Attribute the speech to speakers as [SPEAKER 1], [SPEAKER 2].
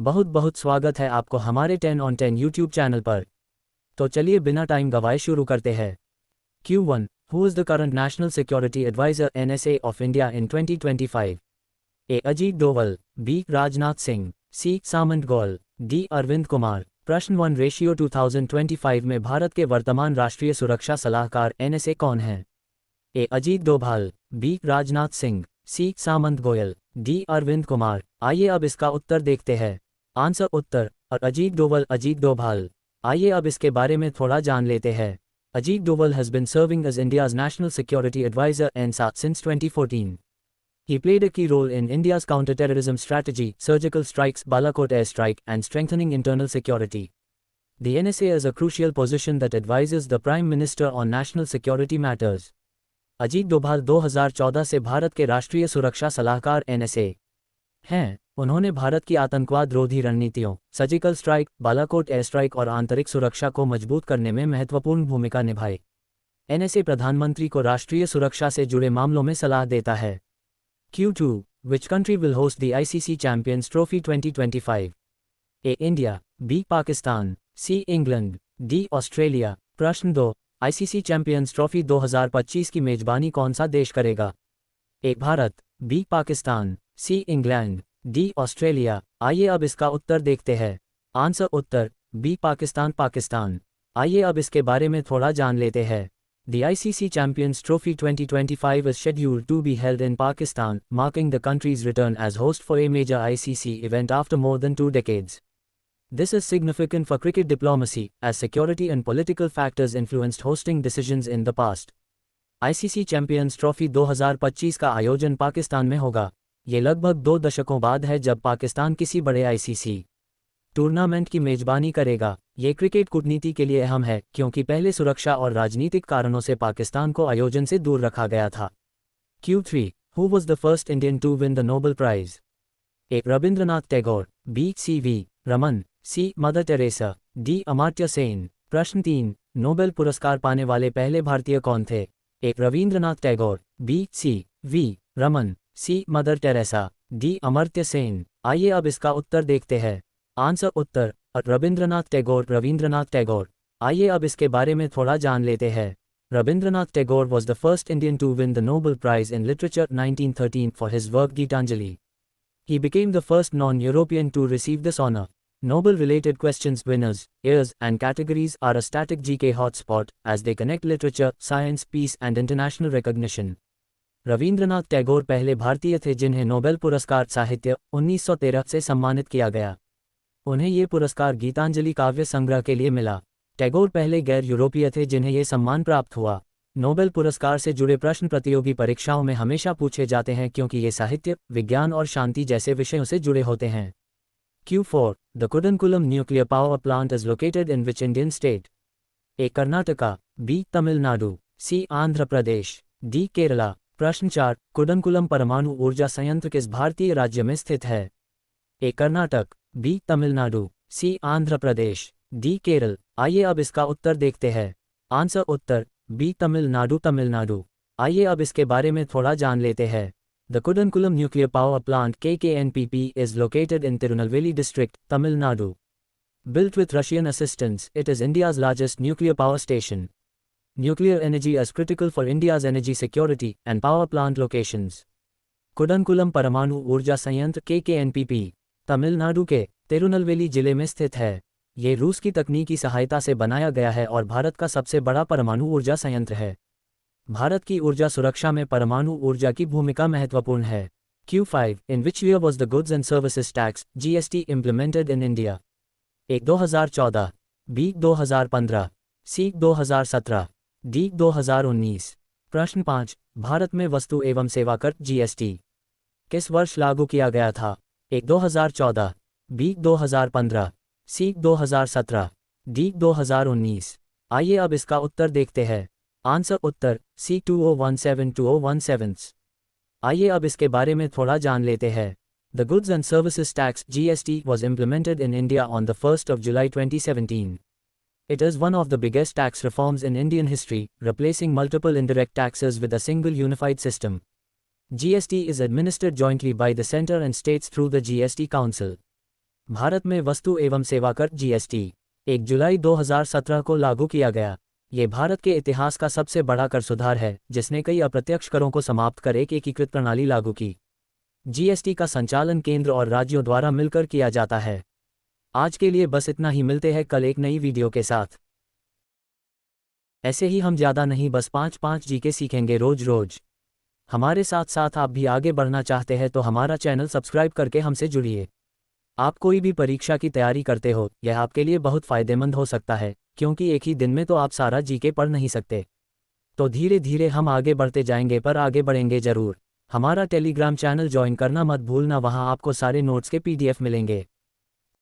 [SPEAKER 1] बहुत बहुत स्वागत है आपको हमारे 10 on 10 यूट्यूब चैनल पर। तो चलिए बिना टाइम गवाए शुरू करते हैं। Q1 Who is the current National Security Advisor NSA of India in 2025? A. Ajit Doval, B. Rajnath Singh, C. Samant Goyal, D. Arvind Kumar. प्रश्न 1 रेशियो 2025 में भारत के वर्तमान राष्ट्रीय सुरक्षा सलाहकार NSA कौन हैं? A. Ajit Doval, B. Rajnath Singh, C. Samant Goyal, D. Arvind Kumar. आइए अब इसका उत्तर देखते हैं। आंसर उत्तर अजीत डोवल, अजीत डोभाल। आइए अब इसके बारे में थोड़ा जान लेते हैं। Ajit Doval has been serving as India's National Security Advisor (NSA) since 2014. He played a key role in India's counter-terrorism strategy, surgical strikes, Balakot airstrike, and strengthening internal security. The NSA is a crucial position that advises the Prime Minister on national security matters. Ajit Doval 2014 से भारत के राष्ट्रीय सुरक्षा सलाहकार NSA हैं। उन्होंने भारत की आतंकवाद रोधी रणनीतियों, surgical strike, Balakot air strike और आंतरिक सुरक्षा को मजबूत करने में महत्वपूर्ण भूमिका निभाई। NSA प्रधानमंत्री को राष्ट्रीय सुरक्षा से जुड़े मामलों में सलाह देता है। Q2 Which country will host the ICC Champions Trophy 2025? A. India, B. Pakistan, C. England, D. Australia. प्रश्न 2 ICC चैंपियंस ट्रॉफी 2025 की मेजबानी कौन सा देश करेगा? A. Bharat, B. Pakistan, C. England, D. Australia. आइए अब इसका उत्तर देखते हैं। आंसर उत्तर B. पाकिस्तान, पाकिस्तान। आइए अब इसके बारे में थोड़ा जान लेते हैं। The ICC Champions Trophy 2025 is scheduled to be held in Pakistan, marking the country's return as host for a major ICC event after more than 2 decades. This is significant for cricket diplomacy, as security and political factors influenced hosting decisions in the past. ICC Champions Trophy 2025 का आयोजन पाकिस्तान में होगा। ये लगभग 2 दशकों बाद है जब पाकिस्तान किसी बड़े ICC टूर्नामेंट की मेजबानी करेगा। ये क्रिकेट कूटनीति के लिए अहम है क्योंकि पहले सुरक्षा और राजनीतिक कारणों से पाकिस्तान को आयोजन से दूर रखा गया था। Q3 Who was the first Indian to win the Nobel Prize? A. Rabindranath Tagore, B. C.V. Raman, C. Mother Teresa, D. Amartya Sen. प्रश्न 3 नोबेल पुरस्कार पाने वाले पहले भारतीय कौन थे? A. Rabindranath Tagore, B. C.V. Raman, C. Mother Teresa, D. Amartya Sen. आइए अब इसका उत्तर देखते हैं। आंसर उत्तर रविंद्रनाथ टैगोर, रविंद्रनाथ टैगोर। आइए अब इसके बारे में थोड़ा जान लेते हैं। Rabindranath Tagore was the first Indian to win the Nobel Prize in Literature 1913 for his work Gitanjali. He became the first non-European to receive this honor. Nobel-related questions winners, years, and categories are a static GK hotspot as they connect literature, science, peace, and international recognition. Rabindranath Tagore पहले भारतीय थे जिन्हें Nobel पुरस्कार साहित्य 1913 से सम्मानित किया गया। उन्हें ये पुरस्कार गीतांजलि काव्य संग्रह के लिए मिला। टैगोर पहले गैर यूरोपीय थे जिन्हें ये सम्मान प्राप्त हुआ। नोबेल पुरस्कार से जुड़े प्रश्न प्रतियोगी परीक्षाओं में हमेशा पूछे जाते हैं क्योंकि ये साहित्य, विज्ञान और शांति जैसे विषयों से जुड़े होते हैं। Q4 The Kudankulam nuclear power plant is located in which Indian state? A. Karnataka, B. Tamil Nadu, C. Andhra Pradesh, D. Kerala. प्रश्न 4 कुडनकुलम परमाणु ऊर्जा संयंत्र किस भारतीय राज्य में स्थित है? A. Karnataka, B. Tamil Nadu, C. Andhra Pradesh, D. Kerala. आइए अब इसका उत्तर देखते हैं। आंसर उत्तर B. तमिलनाडु, तमिलनाडु। आइए अब इसके बारे में थोड़ा जान लेते हैं। The Kudankulam nuclear power plant KKNPP is located in Tirunelveli district, Tamil Nadu. Built with Russian assistance, it is India's largest nuclear power station. Nuclear energy is critical for India's energy security and power plant locations. Kudankulam परमाणु ऊर्जा संयंत्र KKNPP Tamil Nadu के तिरुनेलवेली जिले में स्थित है। ये रूस की तकनीकी सहायता से बनाया गया है और भारत का सबसे बड़ा परमाणु ऊर्जा संयंत्र है। भारत की ऊर्जा सुरक्षा में परमाणु ऊर्जा की भूमिका महत्वपूर्ण है। Q5 In which year was the Goods and Services Tax (GST) implemented in India? A. 2014, B. 2015, C. 2017, D. 2019। प्रश्न 5 भारत में वस्तु एवं सेवा कर GST किस वर्ष लागू किया गया था? A. 2014, B. 2015, C. 2017, D. 2019। आइए अब इसका उत्तर देखते हैं। आंसर उत्तर C. 2017-2017। आइए अब इसके बारे में थोड़ा जान लेते हैं। The Goods and Services Tax (GST) was implemented in India on the 1st of July 2017. It is one of the biggest tax reforms in Indian history, replacing multiple indirect taxes with a single unified system. GST is administered jointly by the centre and states through the GST Council. Bharat में वस्तु एवं सेवा कर GST 1 जुलाई 2017 को लागू किया गया। ये भारत के इतिहास का सबसे बड़ा कर सुधार है, जिसने कई अप्रत्यक्ष करों को समाप्त कर एक एकीकृत प्रणाली लागू की। जीएसटी का संचालन केंद्र और राज्यों द्वारा मिलकर किया जाता है। आज के लिए बस इतना ही, मिलते हैं कल एक नई वीडियो के साथ। ऐसे ही हम ज़्यादा नहीं, बस 5 जीके सीखेंगे रोज रोज। हमारे साथ साथ आप भी आगे बढ़ना चाहते हैं तो हमारा चैनल सब्सक्राइब करके हमसे जुड़िए। आप कोई भी परीक्षा की तैयारी करते हो, यह आपके लिए बहुत फ़ायदेमंद हो सकता है, क्योंकि एक ही दिन में तो आप सारा जीके पढ़ नहीं सकते। तो धीरे धीरे हम आगे बढ़ते जाएंगे, पर आगे बढ़ेंगे ज़रूर। हमारा टेलीग्राम चैनल ज्वाइन करना मत भूलना, वहाँ आपको सारे नोट्स के PDF मिलेंगे।